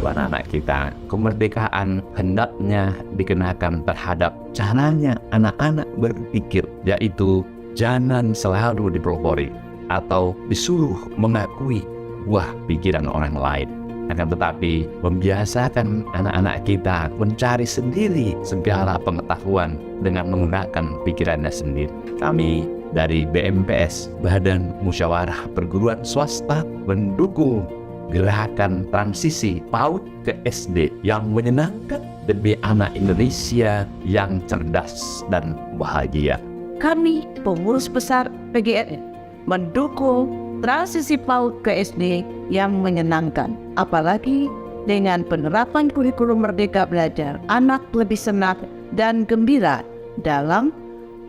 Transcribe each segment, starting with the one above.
anak-anak kita. Kemerdekaan hendaknya dikenakan terhadap caranya anak-anak berpikir, yaitu jangan selalu dipelopori atau disuruh mengakui buah pikiran orang lain. Akan tetapi membiasakan anak-anak kita mencari sendiri segala pengetahuan dengan menggunakan pikirannya sendiri. Kami dari BMPS, Badan Musyawarah Perguruan Swasta, mendukung gerakan transisi PAUD ke SD yang menyenangkan demi anak Indonesia yang cerdas dan bahagia. Kami, pengurus besar PGRI, mendukung transisi PAUD ke SD yang menyenangkan. Apalagi dengan penerapan kurikulum Merdeka Belajar, anak lebih senang dan gembira dalam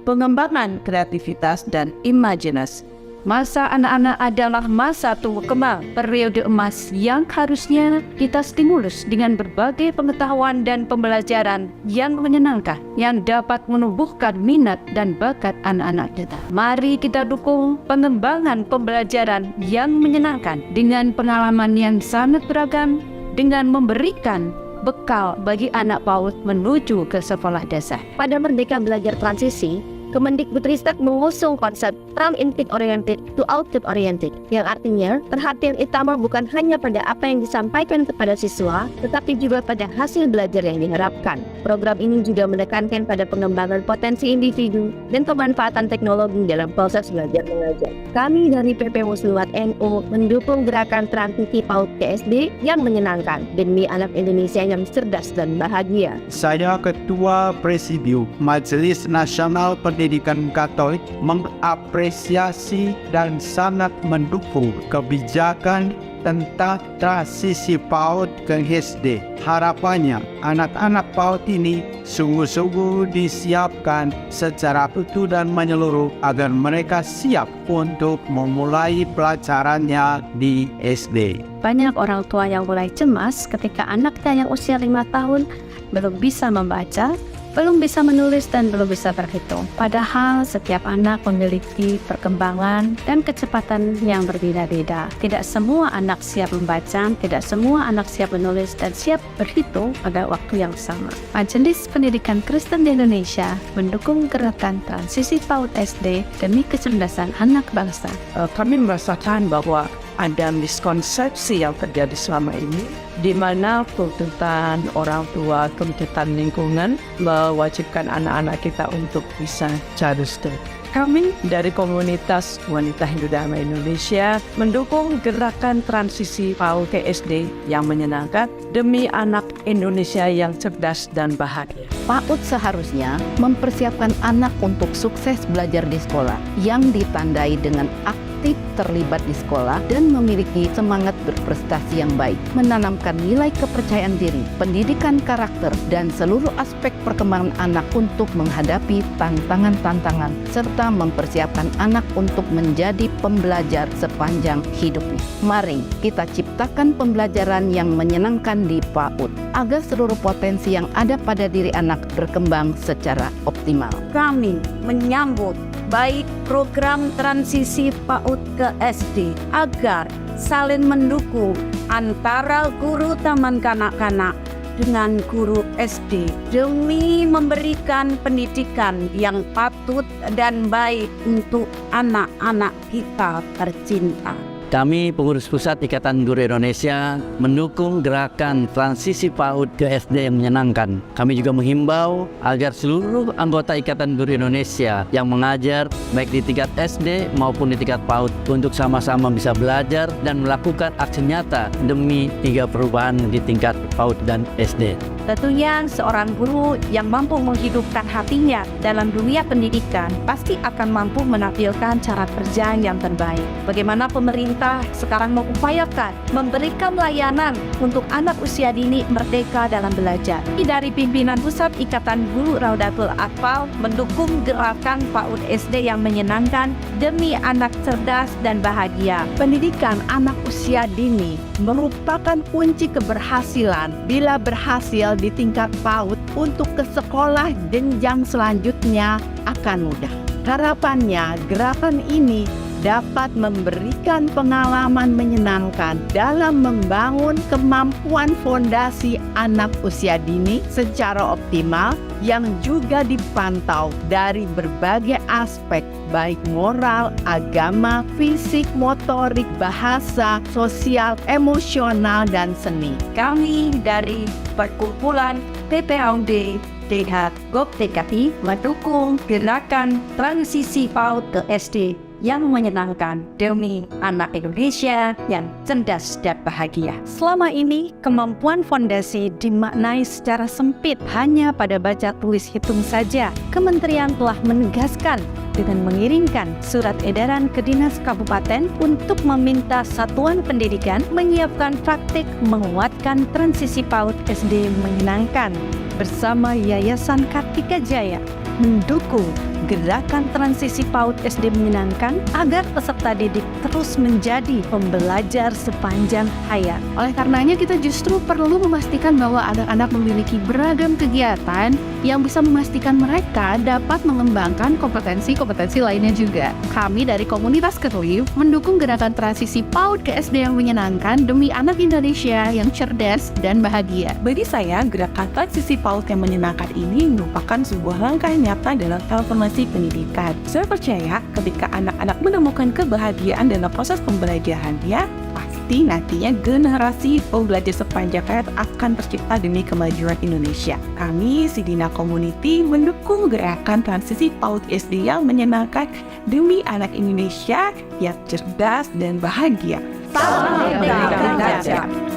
pengembangan kreativitas dan imajinasi. Masa anak-anak adalah masa tumbuh kembang, periode emas yang harusnya kita stimulus dengan berbagai pengetahuan dan pembelajaran yang menyenangkan, yang dapat menumbuhkan minat dan bakat anak-anak kita. Mari kita dukung pengembangan pembelajaran yang menyenangkan dengan pengalaman yang sangat beragam, dengan memberikan bekal bagi anak PAUD menuju ke sekolah dasar. Pada Merdeka Belajar Transisi, Kemendikbudristek mengusung konsep from input oriented to output oriented, yang artinya perhatian utama bukan hanya pada apa yang disampaikan kepada siswa, tetapi juga pada hasil belajar yang diharapkan. Program ini juga menekankan pada pengembangan potensi individu dan pemanfaatan teknologi dalam proses belajar mengajar. Kami dari PP Muslimat NU mendukung gerakan transisi PAUD ke SD yang menyenangkan demi anak Indonesia yang cerdas dan bahagia. Saya Ketua Presidium Majelis Nasional Pendidikan Katolik mengapresiasi dan sangat mendukung kebijakan tentang transisi PAUD ke SD. Harapannya, anak-anak PAUD ini sungguh-sungguh disiapkan secara utuh dan menyeluruh agar mereka siap untuk memulai pelajarannya di SD. Banyak orang tua yang mulai cemas ketika anaknya yang usia 5 tahun belum bisa membaca, belum bisa menulis, dan belum bisa berhitung. Padahal setiap anak memiliki perkembangan dan kecepatan yang berbeda-beda. Tidak semua anak siap membaca, tidak semua anak siap menulis dan siap berhitung pada waktu yang sama. Majelis Pendidikan Kristen di Indonesia mendukung gerakan transisi PAUD SD demi kecerdasan anak bangsa. Kami merasakan bahwa ada miskonsepsi yang terjadi selama ini, di mana tuntutan orang tua, tuntutan lingkungan mewajibkan anak-anak kita untuk bisa cerdas. Kami dari komunitas Wanita Hindu Dhamma Indonesia mendukung gerakan transisi PAUD ke SD yang menyenangkan demi anak Indonesia yang cerdas dan bahagia. PAUD seharusnya mempersiapkan anak untuk sukses belajar di sekolah yang ditandai dengan aktif terlibat di sekolah dan memiliki semangat berprestasi yang baik, menanamkan nilai kepercayaan diri, pendidikan karakter, dan seluruh aspek perkembangan anak untuk menghadapi tantangan-tantangan, serta mempersiapkan anak untuk menjadi pembelajar sepanjang hidupnya. Mari kita ciptakan pembelajaran yang menyenangkan di PAUD, agar seluruh potensi yang ada pada diri anak berkembang secara optimal. Kami menyambut baik program transisi PAUD ke SD agar saling mendukung antara guru taman kanak-kanak dengan guru SD demi memberikan pendidikan yang patut dan baik untuk anak-anak kita tercinta. Kami pengurus pusat Ikatan Guru Indonesia mendukung gerakan transisi PAUD ke SD yang menyenangkan. Kami juga menghimbau agar seluruh anggota Ikatan Guru Indonesia yang mengajar baik di tingkat SD maupun di tingkat PAUD untuk sama-sama bisa belajar dan melakukan aksi nyata demi tiga perubahan di tingkat PAUD dan SD. Tentunya seorang guru yang mampu menghidupkan hatinya dalam dunia pendidikan pasti akan mampu menampilkan cara kerja yang terbaik. Bagaimana pemerintah sekarang mengupayakan memberikan layanan untuk anak usia dini merdeka dalam belajar. Dari pimpinan Pusat Ikatan Guru Raudatul Atfal mendukung gerakan PAUD SD yang menyenangkan demi anak cerdas dan bahagia. Pendidikan anak usia dini merupakan kunci keberhasilan. Bila berhasil di tingkat PAUD, untuk ke sekolah jenjang selanjutnya akan mudah. Harapannya gerakan ini dapat memberikan pengalaman menyenangkan dalam membangun kemampuan fondasi anak usia dini secara optimal yang juga dipantau dari berbagai aspek baik moral, agama, fisik, motorik, bahasa, sosial, emosional, dan seni. Kami dari Perkumpulan PPAUD DH GOP TKI mendukung gerakan transisi PAUD ke SD yang menyenangkan demi anak Indonesia yang cerdas dan bahagia. Selama ini, kemampuan fondasi dimaknai secara sempit hanya pada baca tulis hitung saja. Kementerian telah menegaskan dengan mengirimkan surat edaran ke Dinas Kabupaten untuk meminta satuan pendidikan menyiapkan praktik menguatkan transisi PAUD SD menyenangkan bersama Yayasan Kartika Jaya mendukung gerakan transisi PAUD SD menyenangkan agar peserta didik terus menjadi pembelajar sepanjang hayat. Oleh karenanya kita justru perlu memastikan bahwa anak-anak memiliki beragam kegiatan yang bisa memastikan mereka dapat mengembangkan kompetensi-kompetensi lainnya juga. Kami dari komunitas Kerliv mendukung gerakan transisi PAUD ke SD yang menyenangkan demi anak Indonesia yang cerdas dan bahagia. Bagi saya, gerakan transisi PAUD yang menyenangkan ini merupakan sebuah langkah nyata dalam transformasi pendidikan. Saya percaya ketika anak-anak menemukan kebahagiaan dalam proses pembelajarannya, pasti nantinya generasi pembelajar sepanjang hayat akan tercipta demi kemajuan Indonesia. Kami, Sidina Community, mendukung gerakan transisi PAUD SD yang menyenangkan demi anak Indonesia yang cerdas dan bahagia. Salam Merdeka Belajar.